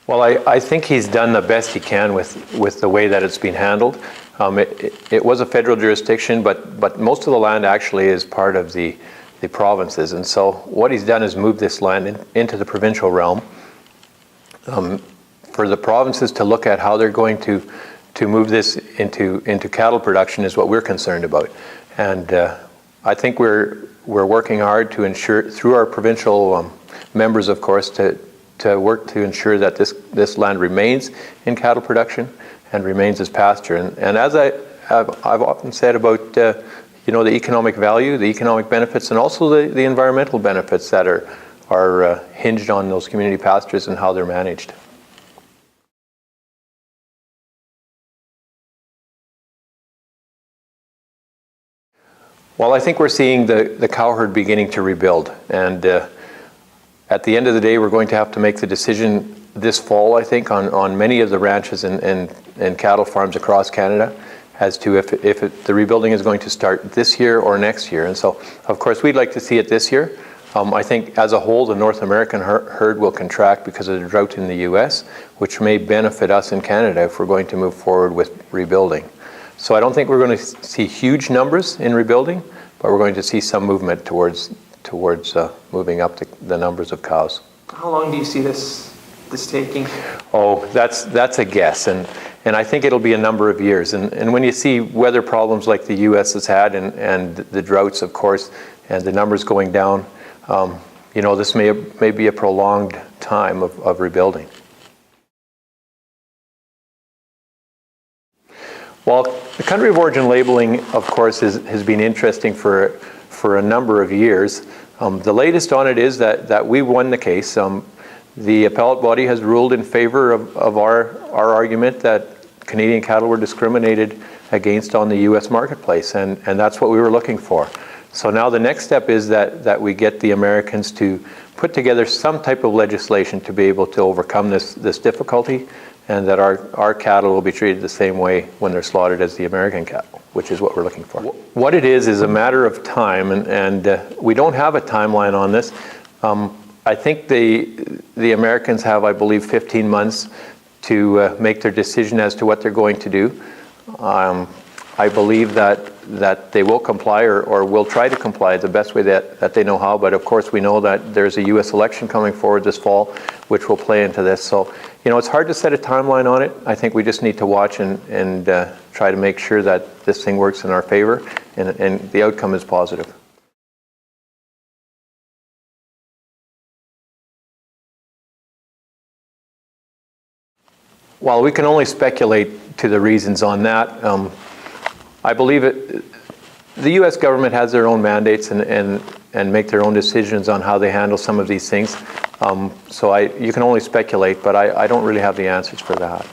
Well, I think he's done the best he can with the way that it's been handled. It was a federal jurisdiction, but most of the land actually is part of the provinces. And so what he's done is move this land into the provincial realm for the provinces to look at how they're going to move this into cattle production is what we're concerned about. And I think we're working hard to ensure, through our provincial members, of course, to work to ensure that this land remains in cattle production and remains as pasture. And as I've often said about the economic value, the economic benefits, and also the environmental benefits that are hinged on those community pastures and how they're managed. Well, I think we're seeing the cow herd beginning to rebuild, and at the end of the day, we're going to have to make the decision this fall, I think, on many of the ranches and cattle farms across Canada as to if the rebuilding is going to start this year or next year. And so, of course, we'd like to see it this year. I think as a whole, the North American herd will contract because of the drought in the US, which may benefit us in Canada if we're going to move forward with rebuilding. So I don't think we're going to see huge numbers in rebuilding, but we're going to see some movement towards moving up the numbers of cows. How long do you see this taking? Oh, that's a guess, and I think it'll be a number of years. And when you see weather problems like the U.S. has had, and the droughts, of course, and the numbers going down, this may be a prolonged time of rebuilding. Well, the country of origin labeling, of course, has been interesting for a number of years. The latest on it is that we won the case. The appellate body has ruled in favor of our argument that Canadian cattle were discriminated against on the U.S. marketplace, and that's what we were looking for. So now the next step is that we get the Americans to put together some type of legislation to be able to overcome this difficulty, and that our cattle will be treated the same way when they're slaughtered as the American cattle, which is what we're looking for. What it is a matter of time, and we don't have a timeline on this. I think the Americans have, I believe, 15 months to make their decision as to what they're going to do. I believe that they will comply or will try to comply the best way that they know how, but of course we know that there's a U.S. election coming forward this fall, which will play into this. So, it's hard to set a timeline on it. I think we just need to watch and try to make sure that this thing works in our favor and the outcome is positive. Well, we can only speculate to the reasons on that. I believe the U.S. government has their own mandates and make their own decisions on how they handle some of these things. So you can only speculate, but I don't really have the answers for that.